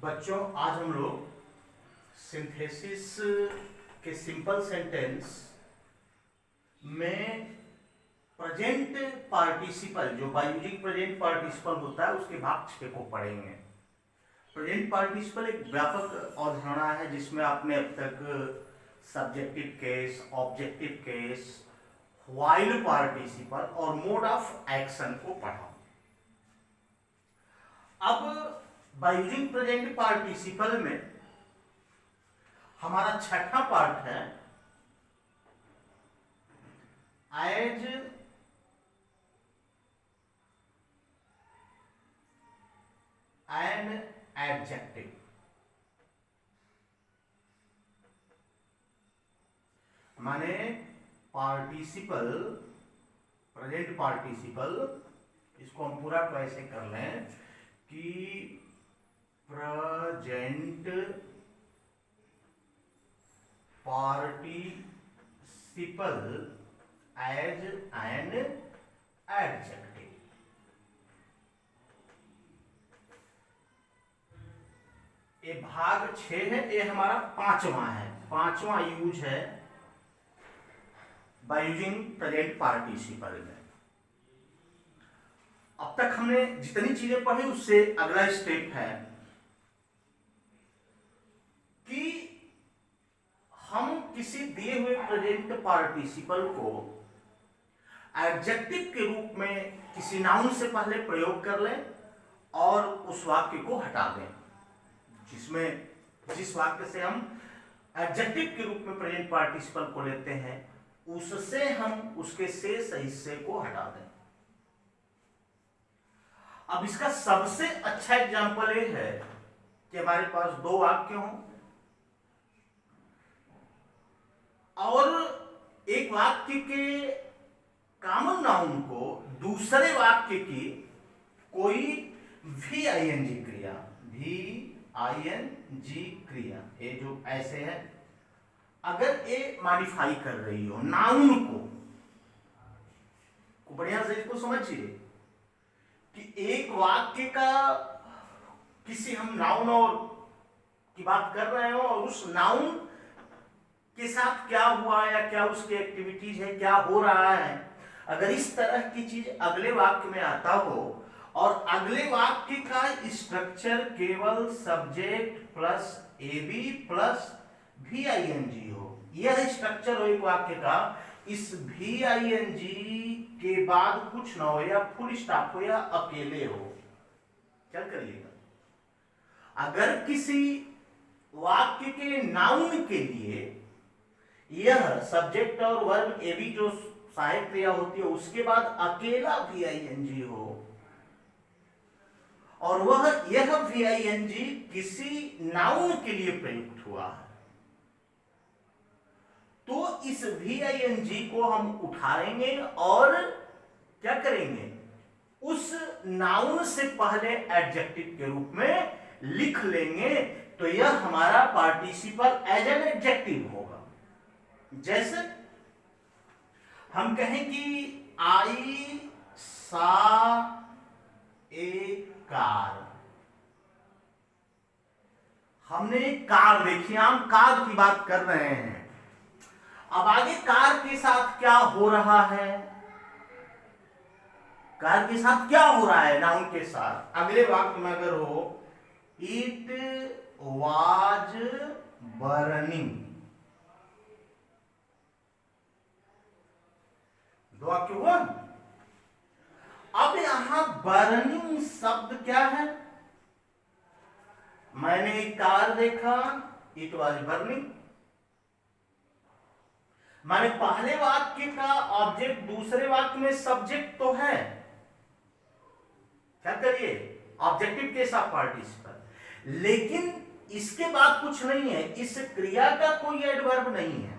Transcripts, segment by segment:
बच्चों, आज हम लोग सिंथेसिस के सिंपल सेंटेंस में प्रेजेंट पार्टिसिपल, जो बायोलॉजिक प्रेजेंट पार्टिसिपल होता है, उसके भाग 6 को पढ़ेंगे। प्रेजेंट पार्टिसिपल एक व्यापक अवधारणा है जिसमें आपने अब तक subjective case, objective case, while participle और मोड ऑफ एक्शन को पढ़ा। अब बायोलॉजिक प्रेजेंट पार्टिसिपल में हमारा छठा पार्ट है एज एन एडजेक्टिव। माने पार्टिसिपल, प्रेजेंट पार्टिसिपल, इसको हम पूरा तो ऐसे कर लें कि present participle as an adjective. ये भाग 6 है, ये हमारा पांचवा यूज है बाय यूजिंग प्रेजेंट पार्टिसिपल में। अब तक हमने जितनी चीजें पढ़ी उससे अगला स्टेप है कि हम किसी दिए हुए प्रेजेंट पार्टिसिपल को एडजेक्टिव के रूप में किसी नाउन से पहले प्रयोग कर लें और उस वाक्य को हटा दें जिस वाक्य से हम एडजेक्टिव के रूप में प्रेजेंट पार्टिसिपल को लेते हैं, उससे हम उसके शेष हिस्से को हटा दें। अब इसका सबसे अच्छा एग्जांपल ये है कि हमारे पास 2 वाक्य हों और एक वाक्य के कॉमन नाउन को दूसरे वाक्य की कोई VING क्रिया, VING क्रिया, ये जो ऐसे है, अगर ये मॉडिफाई कर रही हो नाउन को बढ़िया से इसको समझिए कि एक वाक्य का किसी हम नाउन और की बात कर रहे हो और उस नाउन के साथ क्या हुआ या क्या उसकी एक्टिविटीज है, क्या हो रहा है, अगर इस तरह की चीज अगले वाक्य में आता हो और अगले वाक्य का स्ट्रक्चर केवल subject plus AB plus VING हो, यह स्ट्रक्चर हो एक वाक्य का, इस VING के बाद कुछ ना हो या फुल स्टॉप हो या अकेले हो, क्या करिएगा? अगर किसी वाक्य के नाउन के लिए यह सब्जेक्ट और वर्ब AB जो सहायक क्रिया होती है उसके बाद अकेला VING हो और यह VING किसी नाउन के लिए प्रयुक्त हुआ है, तो इस VING को हम उठाएंगे और क्या करेंगे, उस नाउन से पहले एडजेक्टिव के रूप में लिख लेंगे, तो यह हमारा पार्टिसिपल एज एन एडजेक्टिव होगा। जैसे हम कहें कि आई सा ए कार, हमने कार देखी, हम कार की बात कर रहे हैं। अब आगे कार के साथ क्या हो रहा है, कार के साथ क्या हो रहा है नाउन के साथ, अगले वाक्य में अगर हो इट वाज बर्निंग, दो वाक्य हुआ। अब यहां बर्निंग शब्द क्या है, मैंने एक कार देखा, इट वाज बर्निंग, माने पहले वाक्य का ऑब्जेक्ट दूसरे वाक्य में सब्जेक्ट तो है, क्या करिए, ऑब्जेक्टिव के साथ पार्टिसिपल, लेकिन इसके बाद कुछ नहीं है, इस क्रिया का कोई एडवर्ब नहीं है।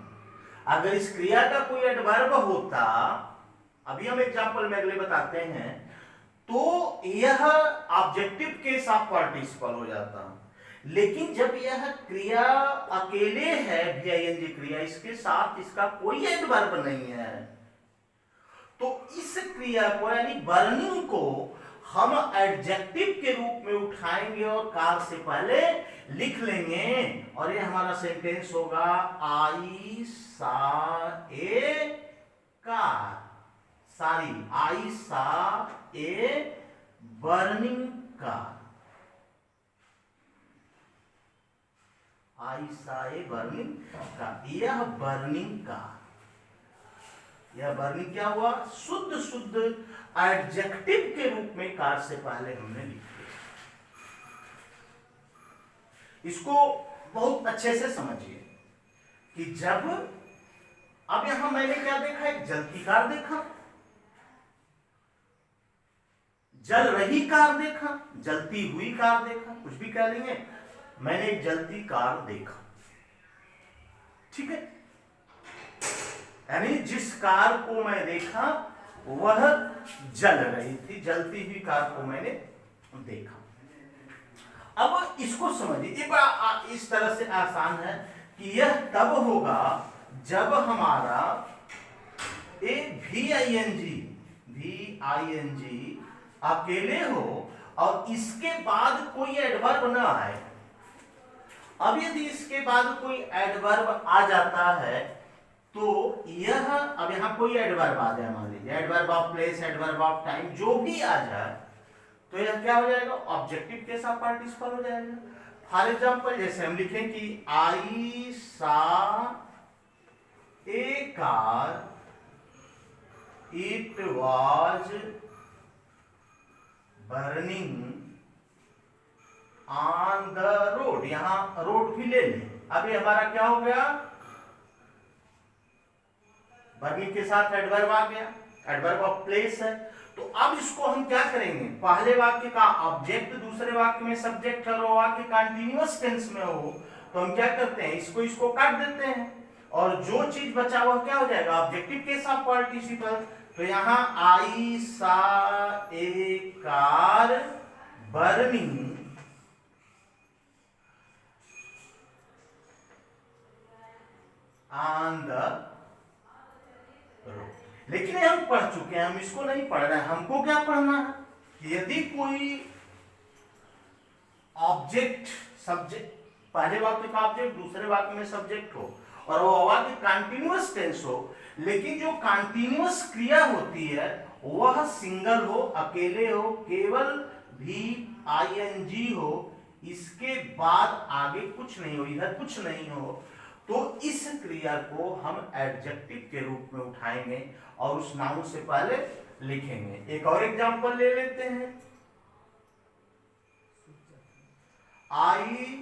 अगर इस क्रिया का कोई एडवर्ब होता, अभी हम एग्जांपल में अगले बताते हैं, तो यह ऑब्जेक्टिव के साथ पार्टिसिपल हो जाता, लेकिन जब यह क्रिया अकेले है VING क्रिया, इसके साथ इसका कोई एडवर्ब नहीं है, तो इस क्रिया को यानी बर्निंग को हम एडजेक्टिव के रूप में उठाएंगे और कार से पहले लिख लेंगे, और ये हमारा सेंटेंस होगा आई saw a car, sorry I saw a burning car, I saw a burning car. यह बर्निंग कार, यह बर्निंग क्या हुआ, शुद्ध शुद्ध एडजेक्टिव के रूप में कार से पहले हमने लिख दिया। इसको बहुत अच्छे से समझिए कि जब, अब यहां मैंने क्या देखा, एक जलती कार देखा, जल रही कार देखा, जलती हुई कार देखा, कुछ भी कह लेंगे, मैंने एक जलती कार देखा, ठीक है। यानी जिस कार को मैं देखा वह जल रही थी, जलती हुई कार को मैंने देखा। अब इसको समझिए, ये बड़ा इस तरह से आसान है कि यह तब होगा जब हमारा वी आई एन जी अकेले हो और इसके बाद कोई एडवर्ब ना आए। अब यदि इसके बाद कोई एडवर्ब आ जाता है तो यह, अब यहां कोई एडवर्ब आ जाए, मान लीजिए adverb of place, adverb of time, जो भी आ जाए, तो यह क्या हो जाएगा, ऑब्जेक्टिव के साथ पार्टिसिपल हो जाएगा। फॉर एग्जाम्पल जैसे हम लिखें कि I saw a car, it was burning on the road, यहां रोड भी ले लें। अभी हमारा क्या हो गया, बर्निंग के साथ एडवर्ब आ गया, एडवर्ब ऑफ प्लेस है। तो अब इसको हम क्या करेंगे, पहले वाक्य का ऑब्जेक्ट दूसरे वाक्य में सब्जेक्ट है और वो वाक्य कंटीन्यूअस टेंस में हो, तो हम क्या करते हैं, इसको काट देते हैं और जो चीज बचा हुआ क्या हो जाएगा, ऑब्जेक्टिव के साथ पार्टिसिपल। तो यहां I saw a car burning on the road. लेकिन हम पढ़ चुके हैं, हम इसको नहीं पढ़ रहे हैं। हमको क्या पढ़ना है कि यदि कोई ऑब्जेक्ट सब्जेक्ट, पहले वाक्य का ऑब्जेक्ट दूसरे वाक्य में सब्जेक्ट हो और वो वाक्य कंटीन्यूअस टेंस हो, लेकिन जो कंटीन्यूअस क्रिया होती है वह सिंगल हो, अकेले हो, केवल भी आईएनजी हो, इसके बाद आगे कुछ नहीं हो, इधर कुछ नहीं हो, तो इस क्रिया को हम एडजेक्टिव के रूप में उठाएंगे और उस नाउन से पहले लिखेंगे। एक और एग्जांपल ले लेते हैं, आई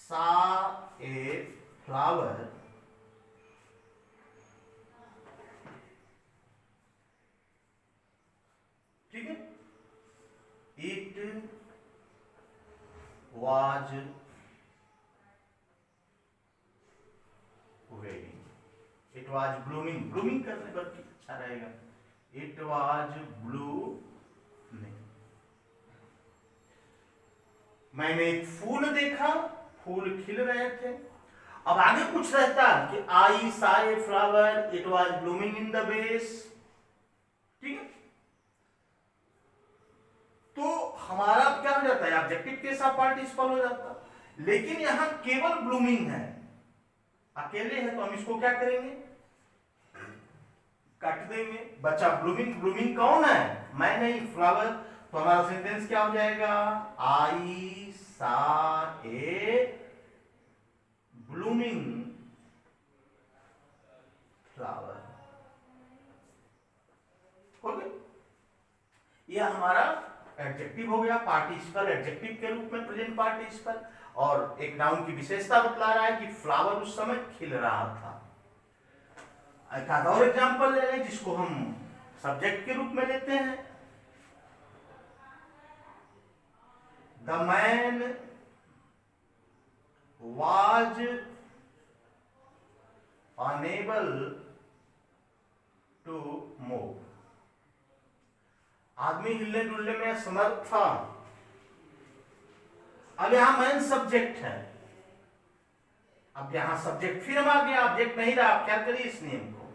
सा ए फ्लावर ठीक है, it was wedding, it was blooming, blooming करने पर अच्छा रहेगा, इट वाज ब्लूमिंग। मैंने एक फूल देखा, फूल खिल रहे थे। अब आगे कुछ रहता कि I saw a flower, it was blooming in the base, ठीक है। तो हमारा क्या हो जाता है, ऑब्जेक्टिव के साथ पार्टिसिपल हो जाता, लेकिन यहां केवल ब्लूमिंग है, अकेले है, तो हम इसको क्या करेंगे, काट देंगे, बचा ब्लूमिंग। ब्लूमिंग कौन है, मैं नहीं, फ्लावर। तो हमारा सेंटेंस क्या हो जाएगा, आई सा ए ब्लूमिंग फ्लावर, हो गया। यह हमारा एडजेक्टिव हो गया, पार्टिसिपल एडजेक्टिव के रूप में, प्रेजेंट पार्टिसिपल, और एक नाउन की विशेषता बतला रहा है कि फ्लावर उस समय खिल रहा था। एक और एग्जांपल ले लें जिसको हम सब्जेक्ट के रूप में लेते हैं, the man was unable to move, आदमी हिलने डुलने में असमर्थ था। अब यहां मैन सब्जेक्ट है, अब यहां सब्जेक्ट फिर आ गया, ऑब्जेक्ट नहीं रहा। आप क्या करिए इस नियम को,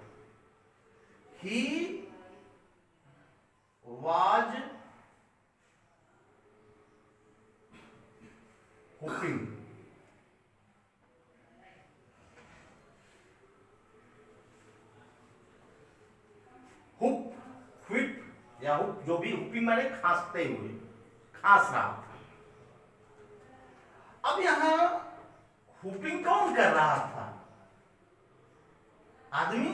he was whooping. Hoop, whip या हुप, जो भी, हुपिंग माने खांसते हुए, खांस रहा था। अब यहां हुपिंग कौन कर रहा था? आदमी।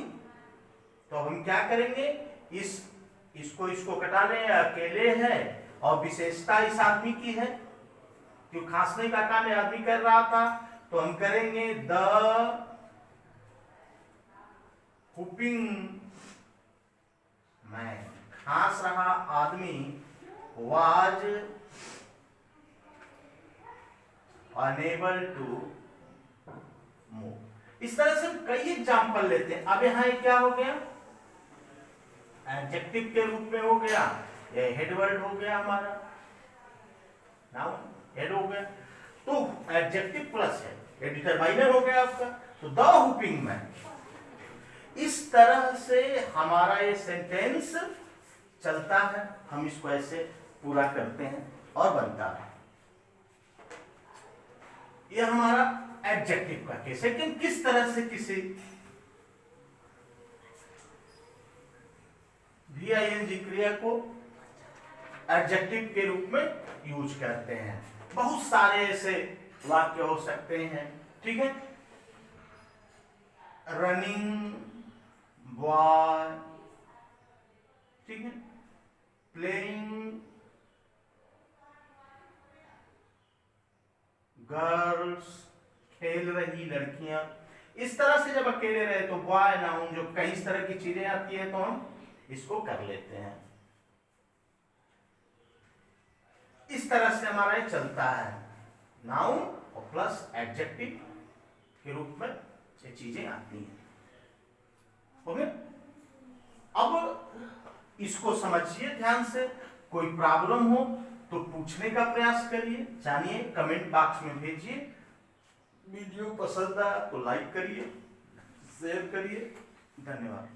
तो अब हम क्या करेंगे, इसको कटा लें, अकेले है और विशेषता इस आदमी की है, क्यों खांसने का काम आदमी कर रहा था। तो हम करेंगे द हुपिंग मैन, खांस रहा आदमी वाज अनेबल टू मूव। इस तरह से हम कई एग्जाम्पल लेते हैं। अब यहां क्या हो गया, एडजेक्टिव के रूप में हो गया, ये हेड वर्ड हो गया हमारा, नाउन हेड हो गया, तो एडजेक्टिव प्लस है, ये डिटरमाइनर हो गया आपका। तो द हुपिंग मैन। इस तरह से हमारा ये सेंटेंस चलता है, हम इसको ऐसे पूरा करते हैं और बनता है। ये हमारा एडजेक्टिव का केस है कि किस तरह से किसी वीआईएनजी क्रिया को एडजेक्टिव के रूप में यूज करते हैं। बहुत सारे ऐसे वाक्य हो सकते हैं, ठीक है। रनिंग बॉय, ठीक है, प्लेइंग गर्ल्स, खेल रही लड़कियां। इस तरह से जब अकेले रहे तो बॉय नाउन, जो कई तरह की चीजें आती है तो हम इसको कर लेते हैं। इस तरह से हमारा ये चलता है, नाउन और प्लस एडजेक्टिव के रूप में ये चीजें आती हैं। ओके, अब इसको समझिए ध्यान से। कोई प्रॉब्लम हो तो पूछने का प्रयास करिए, जानिए, कमेंट बॉक्स में भेजिए। वीडियो पसंद आया तो लाइक करिए, शेयर करिए। धन्यवाद।